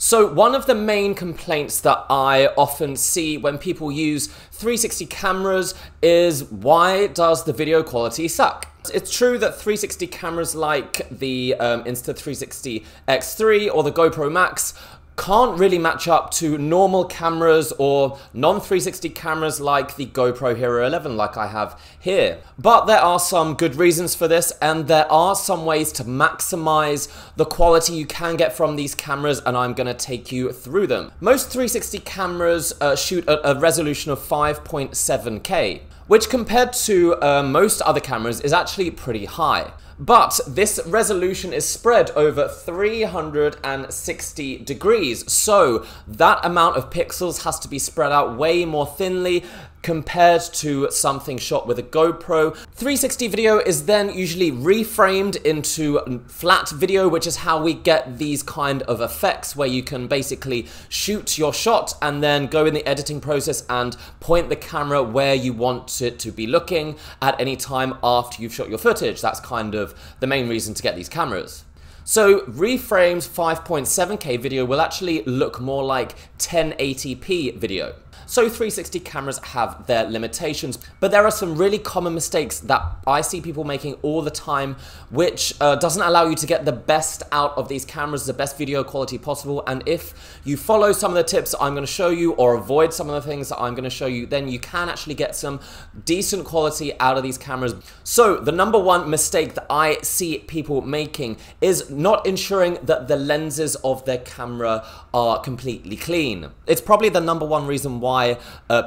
So one of the main complaints that I often see when people use 360 cameras is, why does the video quality suck? It's true that 360 cameras like the Insta360 X3 or the GoPro Max can't really match up to normal cameras or non-360 cameras like the GoPro Hero 11 like I have here. But there are some good reasons for this, and there are some ways to maximize the quality you can get from these cameras, and I'm going to take you through them. Most 360 cameras shoot at a resolution of 5.7K, which compared to most other cameras is actually pretty high. But this resolution is spread over 360 degrees, so that amount of pixels has to be spread out way more thinly compared to something shot with a GoPro. 360 video is then usually reframed into flat video, which is how we get these kind of effects where you can basically shoot your shot and then go in the editing process and point the camera where you want it to be looking at any time after you've shot your footage. That's kind of the main reason to get these cameras. So reframed 5.7K video will actually look more like 1080p video. So 360 cameras have their limitations, but there are some really common mistakes that I see people making all the time, which doesn't allow you to get the best out of these cameras, the best video quality possible. And if you follow some of the tips I'm going to show you, or avoid some of the things that I'm going to show you, then you can actually get some decent quality out of these cameras. So the number one mistake that I see people making is not ensuring that the lenses of their camera are completely clean. It's probably the number one reason why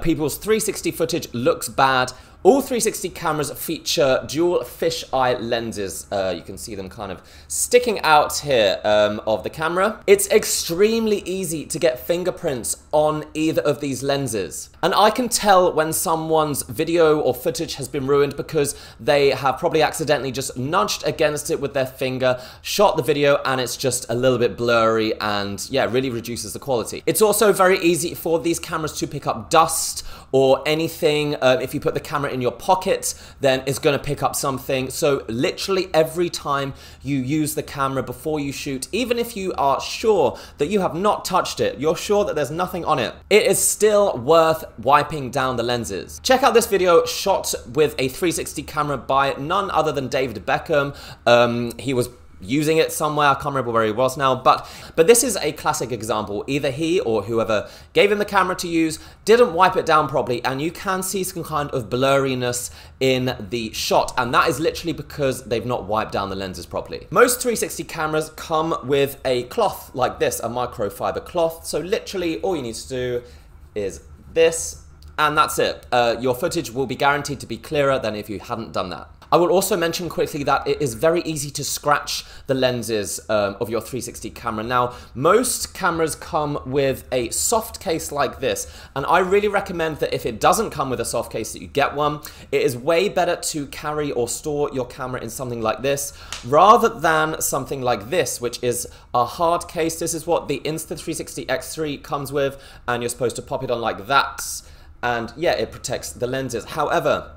people's 360 footage looks bad. All 360 cameras feature dual fisheye lenses. You can see them kind of sticking out here of the camera. It's extremely easy to get fingerprints on either of these lenses. And I can tell when someone's video or footage has been ruined because they have probably accidentally just nudged against it with their finger, shot the video, and it's just a little bit blurry and, yeah, really reduces the quality. It's also very easy for these cameras to pick up dust or anything. If you put the camera in your pocket, then it's going to pick up something. So literally every time you use the camera before you shoot, even if you are sure that you have not touched it, you're sure that there's nothing on it, it is still worth wiping down the lenses. Check out this video shot with a 360 camera by none other than David Beckham. He was using it somewhere, I can't remember where he was now, but this is a classic example. Either he or whoever gave him the camera to use didn't wipe it down properly, and you can see some kind of blurriness in the shot, and that is literally because they've not wiped down the lenses properly. Most 360 cameras come with a cloth like this, a microfiber cloth, so literally all you need to do is this, and that's it. Your footage will be guaranteed to be clearer than if you hadn't done that. I will also mention quickly that it is very easy to scratch the lenses of your 360 camera. Now, most cameras come with a soft case like this, and I really recommend that if it doesn't come with a soft case, that you get one. It is way better to carry or store your camera in something like this, rather than something like this, which is a hard case. This is what the Insta360 X3 comes with, and you're supposed to pop it on like that, and yeah, it protects the lenses. However,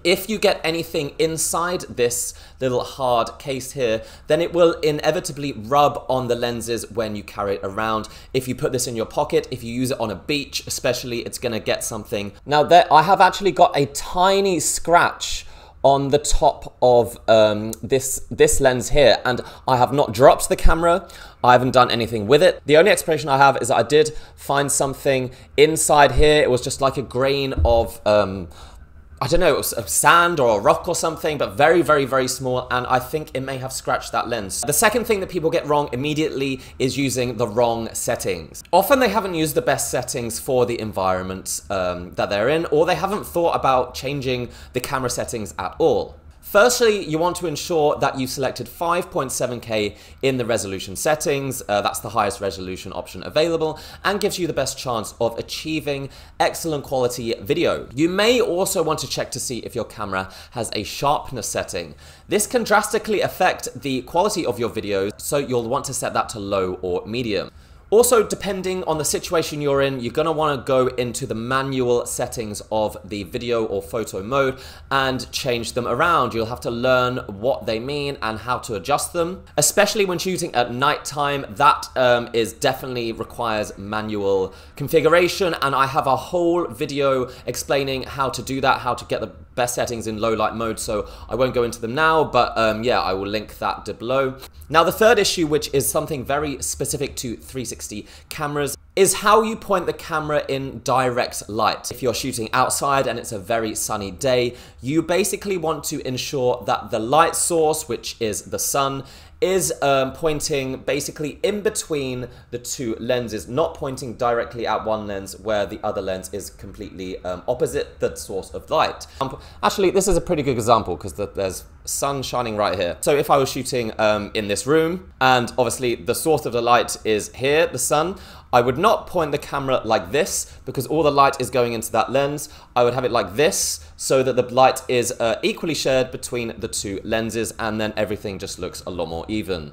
if you get anything inside this little hard case here, then it will inevitably rub on the lenses when you carry it around. If you put this in your pocket, if you use it on a beach especially, it's going to get something. Now there, I have actually got a tiny scratch on the top of this lens here, and I have not dropped the camera. I haven't done anything with it. The only explanation I have is that I did find something inside here. It was just like a grain of I don't know, it was a sand or a rock or something, but very, very, very small, and I think it may have scratched that lens. The second thing that people get wrong immediately is using the wrong settings. Often they haven't used the best settings for the environment that they're in, or they haven't thought about changing the camera settings at all. Firstly, you want to ensure that you selected 5.7K in the resolution settings. That's the highest resolution option available and gives you the best chance of achieving excellent quality video. You may also want to check to see if your camera has a sharpness setting. This can drastically affect the quality of your videos, so you'll want to set that to low or medium. Also, depending on the situation you're in, you're going to want to go into the manual settings of the video or photo mode and change them around. You'll have to learn what they mean and how to adjust them. Especially when shooting at nighttime, that is definitely requires manual configuration, and I have a whole video explaining how to do that, how to get the best settings in low light mode, so I won't go into them now, but yeah, I will link that below. Now, the third issue, which is something very specific to 360 cameras, is how you point the camera in direct light. If you're shooting outside and it's a very sunny day, you basically want to ensure that the light source, which is the sun, is pointing basically in between the two lenses, not pointing directly at one lens where the other lens is completely opposite the source of light. Actually, this is a pretty good example because there's sun shining right here. So if I was shooting in this room, and obviously the source of the light is here, the sun, I would not point the camera like this because all the light is going into that lens. I would have it like this so that the light is equally shared between the two lenses, and then everything just looks a lot more even.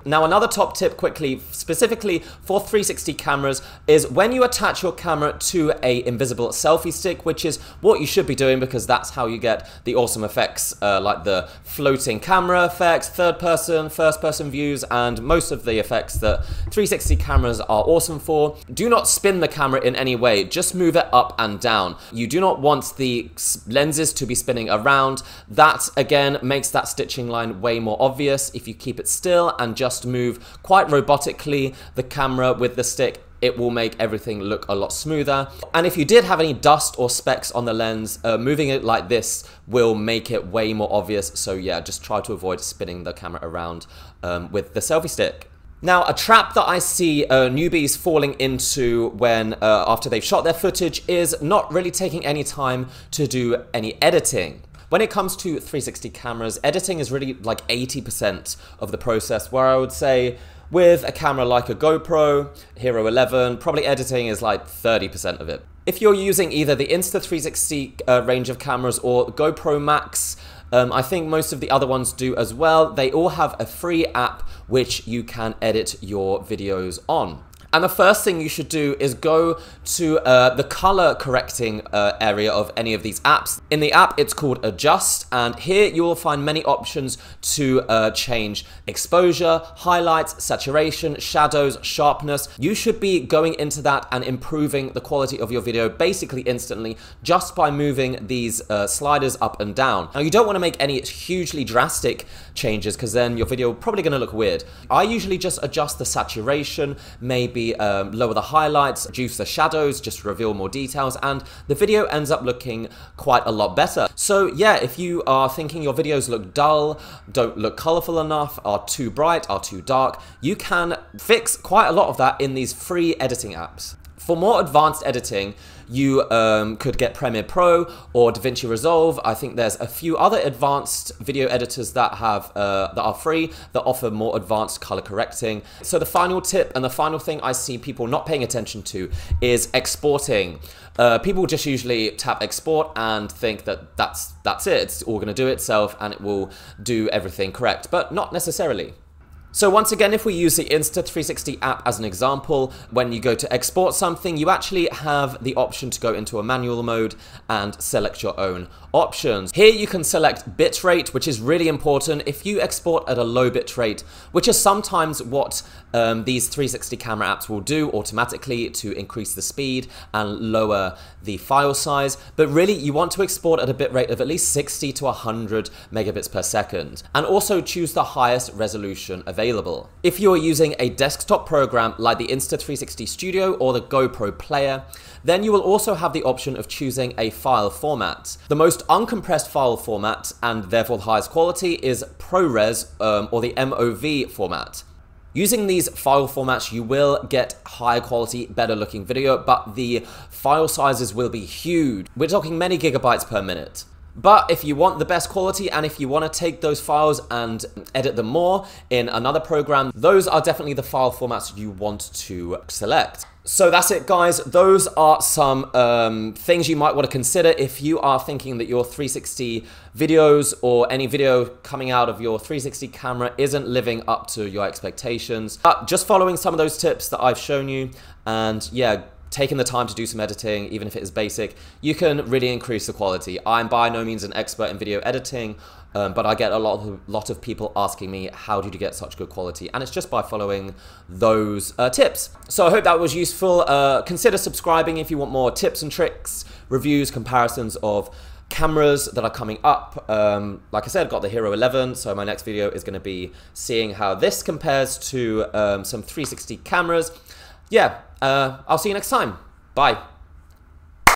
Now another top tip quickly, specifically for 360 cameras, is when you attach your camera to a invisible selfie stick, which is what you should be doing because that's how you get the awesome effects like the floating camera effects, third person, first person views, and most of the effects that 360 cameras are awesome for. Do not spin the camera in any way, just move it up and down. You do not want the lenses to be spinning around. That again makes that stitching line way more obvious. If you keep it still and just move quite robotically the camera with the stick, it will make everything look a lot smoother. And if you did have any dust or specks on the lens, moving it like this will make it way more obvious. So yeah, just try to avoid spinning the camera around with the selfie stick. Now, a trap that I see newbies falling into when after they've shot their footage is not really taking any time to do any editing. When it comes to 360 cameras, editing is really like 80% of the process, where I would say with a camera like a GoPro, Hero 11, probably editing is like 30% of it. If you're using either the Insta360 range of cameras or GoPro Max, I think most of the other ones do as well. They all have a free app which you can edit your videos on. And the first thing you should do is go to the color correcting area of any of these apps. In the app, it's called Adjust, and here you will find many options to change exposure, highlights, saturation, shadows, sharpness. You should be going into that and improving the quality of your video basically instantly just by moving these sliders up and down. Now, you don't want to make any hugely drastic changes because then your video is probably going to look weird. I usually just adjust the saturation, maybe lower the highlights, reduce the shadows, just reveal more details, and the video ends up looking quite a lot better. So yeah, if you are thinking your videos look dull, don't look colorful enough, are too bright, are too dark, you can fix quite a lot of that in these free editing apps. For more advanced editing, you could get Premiere Pro or DaVinci Resolve. I think there's a few other advanced video editors that have that are free that offer more advanced color correcting. So the final tip and the final thing I see people not paying attention to is exporting. People just usually tap export and think that that's it. It's all going to do itself and it will do everything correct, but not necessarily. So once again, if we use the Insta360 app as an example, when you go to export something, you actually have the option to go into a manual mode and select your own options. Here you can select bitrate, which is really important. If you export at a low bitrate, which is sometimes what these 360 camera apps will do automatically to increase the speed and lower the file size, but really you want to export at a bitrate of at least 60 to 100 megabits per second, and also choose the highest resolution available. If you're using a desktop program like the Insta360 Studio or the GoPro Player, then you will also have the option of choosing a file format. The most uncompressed file format, and therefore the highest quality, is ProRes or the MOV format. Using these file formats, you will get higher quality, better looking video, but the file sizes will be huge. We're talking many gigabytes per minute. But if you want the best quality and if you want to take those files and edit them more in another program, those are definitely the file formats you want to select. So that's it, guys. Those are some things you might want to consider if you are thinking that your 360 videos or any video coming out of your 360 camera isn't living up to your expectations. But just following some of those tips that I've shown you, and yeah, taking the time to do some editing, even if it is basic, you can really increase the quality. I'm by no means an expert in video editing, but I get a lot of people asking me, how did you get such good quality? And it's just by following those tips. So I hope that was useful. Consider subscribing if you want more tips and tricks, reviews, comparisons of cameras that are coming up. Like I said, I've got the Hero 11, so my next video is going to be seeing how this compares to some 360 cameras. Yeah, I'll see you next time. Bye.